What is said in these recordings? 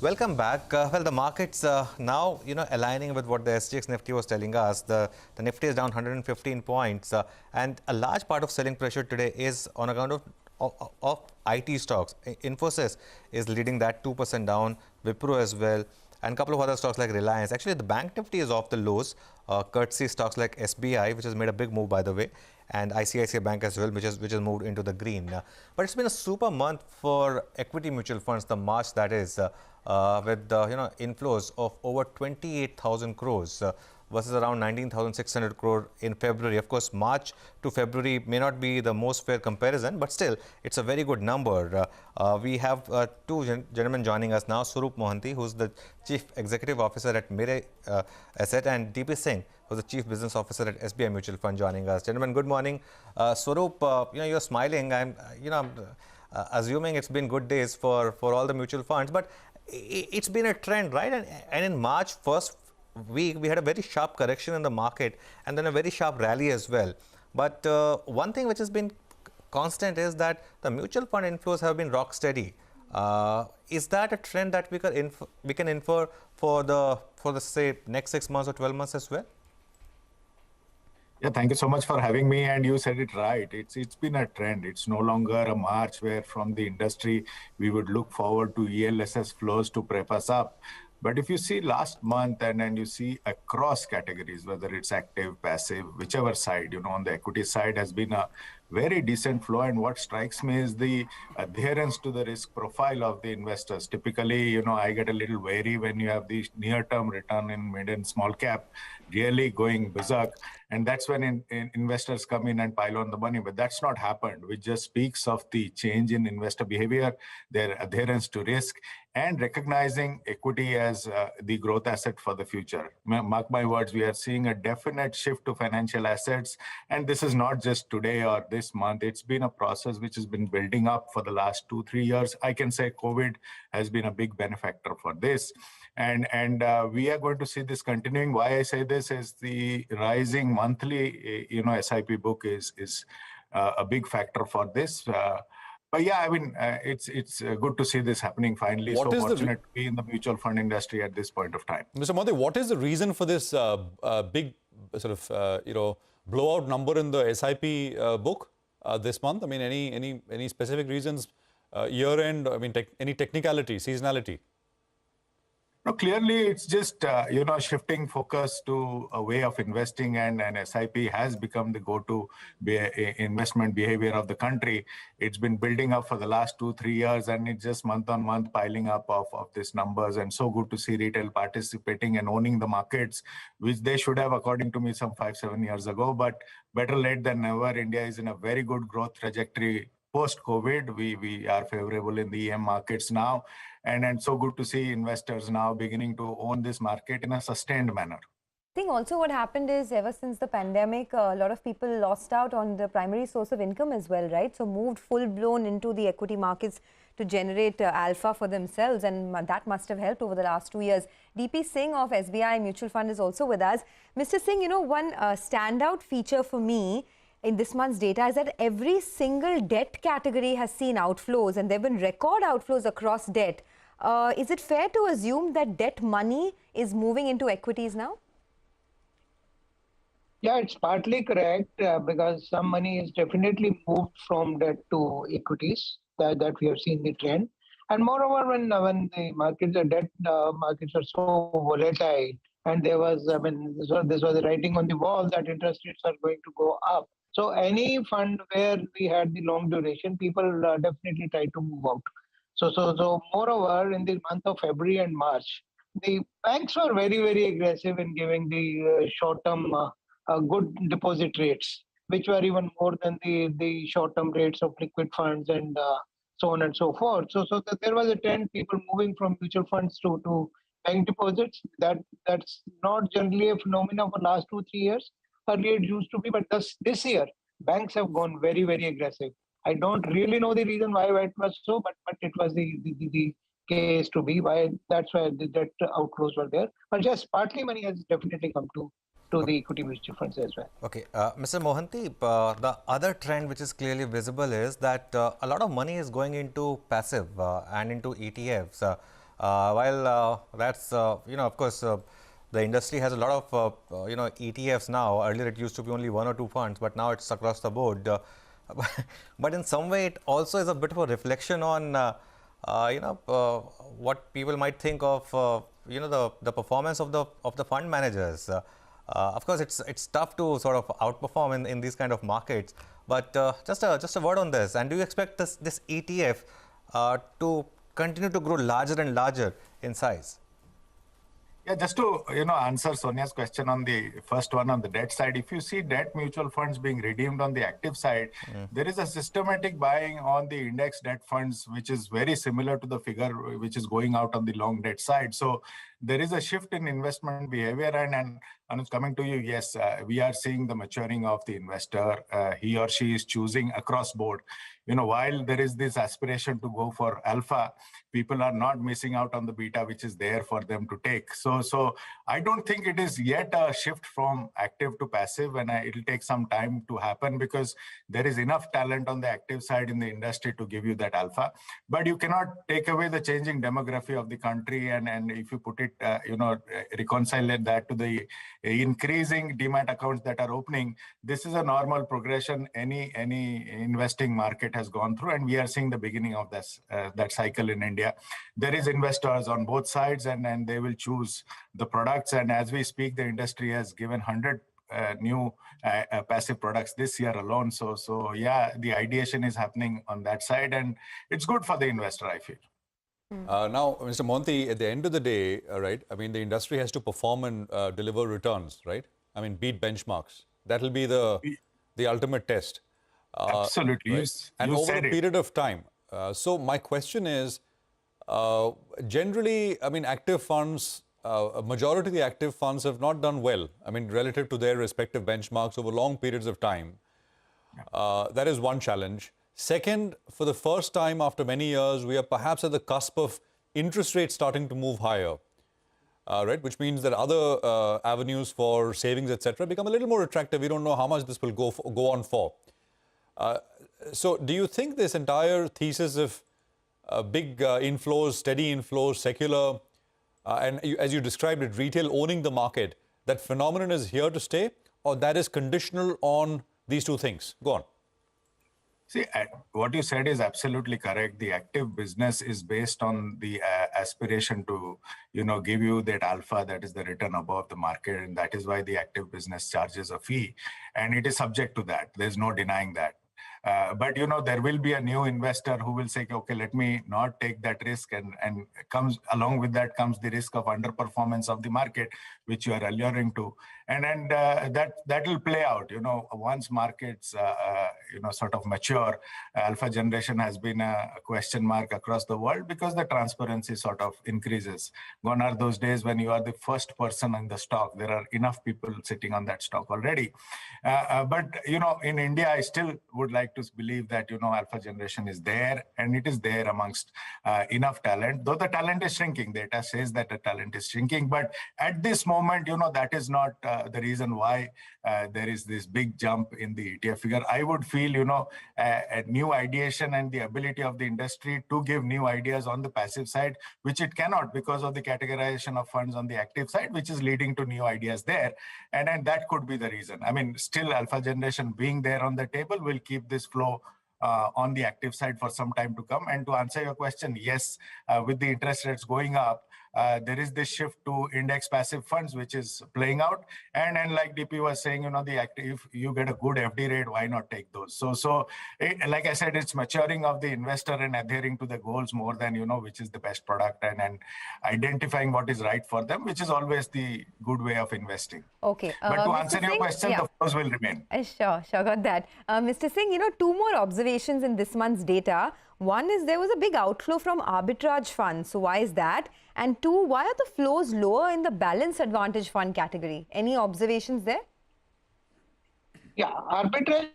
Welcome back. Well, the markets now, aligning with what the SGX Nifty was telling us. The Nifty is down 115 points, and a large part of selling pressure today is on account of IT stocks. Infosys is leading that 2% down, Wipro as well, and a couple of other stocks like Reliance. Actually, the bank Nifty is off the lows, courtesy stocks like SBI, which has made a big move, by the way, and ICICI Bank as well, which has moved into the green. But it's been a super month for equity mutual funds, the March that is, with inflows of over 28,000 crores versus around 19,600 crore in February. Of course, March to February may not be the most fair comparison, but still, it's a very good number. We have two gentlemen joining us now, Swaroop Mohanty, who's the Chief Executive Officer at Mere Asset, and DP Singh, who's the Chief Business Officer at SBI Mutual Fund, joining us. Gentlemen, good morning. Swaroop, you're smiling. I'm assuming it's been good days for all the mutual funds, but it's been a trend, right? And in March first week, we had a very sharp correction in the market and then a very sharp rally as well. But one thing which has been constant is that the mutual fund inflows have been rock steady. Is that a trend that we can infer for the say next 6 months or 12 months as well? Yeah, thank you so much for having me. And you said it right. It's been a trend. It's no longer a March where from the industry we would look forward to ELSS flows to prep us up. But if you see last month and you see across categories, whether it's active, passive, whichever side, on the equity side has been a very decent flow. And what strikes me is the adherence to the risk profile of the investors. Typically, I get a little wary when you have the near-term return in mid and small cap really going berserk. And that's when investors come in and pile on the money. But that's not happened, which just speaks of the change in investor behavior, their adherence to risk, and recognizing equity as the growth asset for the future. Mark my words, we are seeing a definite shift to financial assets. And this is not just today or this month. It's been a process which has been building up for the last 2-3 years. I can say COVID has been a big benefactor for this. And we are going to see this continuing. Why I say this is the rising monthly, SIP book is a big factor for this. But yeah, I mean, it's good to see this happening finally. So fortunate to be in the mutual fund industry at this point of time. Mr. Mohanty, what is the reason for this big sort of, blowout number in the SIP book this month? I mean, any specific reasons, year end, I mean, any technicality, seasonality? No, clearly, it's just, shifting focus to a way of investing, and SIP has become the go-to investment behavior of the country. It's been building up for the last 2-3 years, and it's just month on month piling up of these numbers. And so good to see retail participating and owning the markets, which they should have, according to me, some 5-7 years ago. But better late than never. India is in a very good growth trajectory. Post-COVID, we are favorable in the EM markets now. And so good to see investors now beginning to own this market in a sustained manner. I think also what happened is ever since the pandemic, a lot of people lost out on the primary source of income as well, right? So moved full-blown into the equity markets to generate alpha for themselves, and that must have helped over the last 2 years. DP Singh of SBI Mutual Fund is also with us. Mr. Singh, one standout feature for me in this month's data is that every single debt category has seen outflows, and there have been record outflows across debt. Is it fair to assume that debt money is moving into equities now? Yeah, it's partly correct because some money is definitely moved from debt to equities. That we have seen the trend. And moreover, when the markets, the debt markets are so volatile, and there was, this was the writing on the wall that interest rates are going to go up. So any fund where we had the long duration, people definitely try to move out. So moreover, in the month of February and March, the banks were very, very aggressive in giving the short-term good deposit rates, which were even more than the short-term rates of liquid funds and so on and so forth. So there was a trend, people moving from mutual funds to bank deposits. That's not generally a phenomenon for the last 2-3 years. Earlier it used to be, but this year, banks have gone very, very aggressive. I don't really know the reason why it was so, but it was the case to be. That's why the debt outflows were there. But yes, partly money has definitely come to the equity mutual funds as well. Okay, Mr. Mohanty, the other trend which is clearly visible is that a lot of money is going into passive and into ETFs. While that's, of course, the industry has a lot of, ETFs now. Earlier, it used to be only one or two funds, but now it's across the board. But in some way, it also is a bit of a reflection on, what people might think of, the performance of the fund managers. Of course, it's tough to sort of outperform in these kind of markets. But just a word on this. And do you expect this ETF to continue to grow larger and larger in size? Yeah, just to answer Sonia's question on the first one on the debt side, if you see debt mutual funds being redeemed on the active side, there is a systematic buying on the index debt funds, which is very similar to the figure which is going out on the long debt side. So there is a shift in investment behavior, and it's coming to you. Yes, we are seeing the maturing of the investor. He or she is choosing across board. While there is this aspiration to go for alpha, people are not missing out on the beta, which is there for them to take. So I don't think it is yet a shift from active to passive, and it'll take some time to happen because there is enough talent on the active side in the industry to give you that alpha. But you cannot take away the changing demography of the country, and if you put it, reconcile that to the increasing demat accounts that are opening, this is a normal progression any investing market has gone through, and we are seeing the beginning of this that cycle in India. There is investors on both sides, and they will choose the products. And as we speak, the industry has given 100 new passive products this year alone. So yeah, the ideation is happening on that side, and it's good for the investor, I feel. Now, Mr. Monty, at the end of the day, right, I mean, the industry has to perform and deliver returns, right? I mean, beat benchmarks. That will be the ultimate test. Absolutely. Right? And over a period of time. So my question is, generally, I mean, active funds, a majority of the active funds have not done well, I mean, relative to their respective benchmarks over long periods of time. That is one challenge. Second, for the first time after many years, we are perhaps at the cusp of interest rates starting to move higher, right? Which means that other avenues for savings, etc., become a little more attractive. We don't know how much this will go on for. So do you think this entire thesis of big inflows, steady inflows, secular, and as you described it, retail owning the market, that phenomenon is here to stay, or that is conditional on these two things? Go on. See, what you said is absolutely correct. The active business is based on the aspiration to, give you that alpha, that is the return above the market. And that is why the active business charges a fee. And it is subject to that. There's no denying that. But, there will be a new investor who will say, okay, let me not take that risk. And comes along with that comes the risk of underperformance of the market, which you are alluring to. And that will play out, once markets, sort of mature. Alpha generation has been a question mark across the world because the transparency sort of increases. Gone are those days when you are the first person in the stock. There are enough people sitting on that stock already. But, in India, I still would like to believe that, alpha generation is there, and it is there amongst enough talent, though the talent is shrinking. Data says that the talent is shrinking. But at this moment, that is not the reason why there is this big jump in the ETF figure. I would feel, a new ideation and the ability of the industry to give new ideas on the passive side, which it cannot because of the categorization of funds on the active side, which is leading to new ideas there. And that could be the reason. I mean, still alpha generation being there on the table will keep this flow on the active side for some time to come. And to answer your question, yes, with the interest rates going up, there is this shift to index passive funds, which is playing out. And like DP was saying, the active, if you get a good FD rate, why not take those? So like I said, it's maturing of the investor and adhering to the goals more than, which is the best product and identifying what is right for them, which is always the good way of investing. Okay. But to answer your question, the flows will remain. Sure, got that. Mr. Singh, two more observations in this month's data. One is there was a big outflow from arbitrage funds. So why is that? And two, why are the flows lower in the balance advantage fund category? Any observations there? Yeah, arbitrage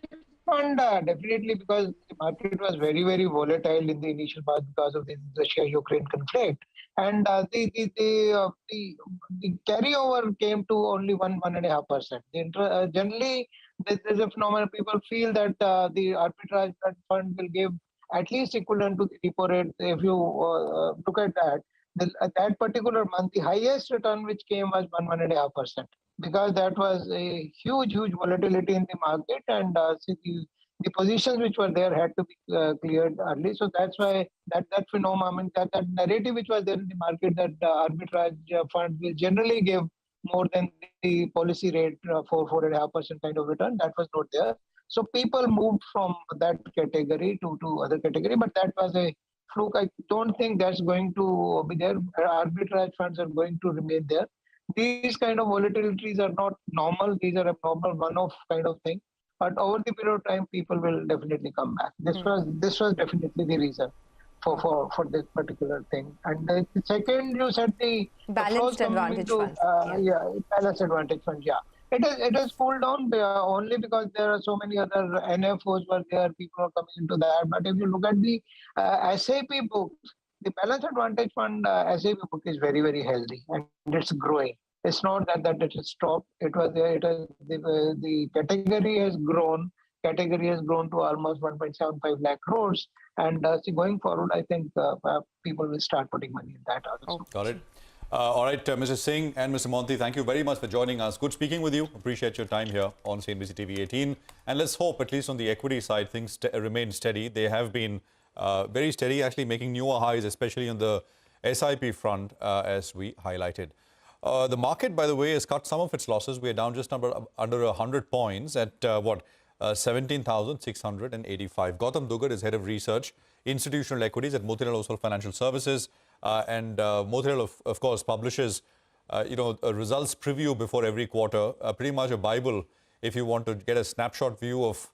fund definitely, because the market was very, very volatile in the initial part because of the Russia-Ukraine conflict. And the carryover came to only 1.5%. Generally, there's a phenomenon. People feel that the arbitrage fund will give at least equivalent to the repo rate. If you look at that, At that particular month, the highest return which came was 1.5%, because that was a huge volatility in the market, and see the positions which were there had to be cleared early. So that's why that phenomenon, that narrative which was there in the market, that arbitrage funds will generally give more than the policy rate for 4.5% kind of return, that was not there. So people moved from that category to other category, but that was a fluke. I don't think that's going to be there. Arbitrage funds are going to remain there. These kind of volatilities are not normal. These are abnormal, one-off kind of thing. But over the period of time, people will definitely come back. This was definitely the reason for this particular thing. And the second, you said the Balanced advantage funds. Balanced advantage funds. Yeah, it has cooled down only because there are so many other NFOs were there. People are coming into that. But if you look at the SAP book, the balanced advantage fund SAP book is very healthy, and it's growing. It's not that it has stopped. It was there. The category has grown. Category has grown to almost 1.75 lakh crores. And going forward, I think people will start putting money in that also. Got it. All right, Mr. Singh and Mr. Monti, thank you very much for joining us. Good speaking with you. Appreciate your time here on CNBC TV18. And let's hope, at least on the equity side, things remain steady. They have been very steady, actually making newer highs, especially on the SIP front, as we highlighted. The market, by the way, has cut some of its losses. We are down just under 100 points at 17,685. Gautam Dugar is head of research, institutional equities at Motilal Oswal Financial Services. And Motilal, of course, publishes, a results preview before every quarter, pretty much a Bible if you want to get a snapshot view of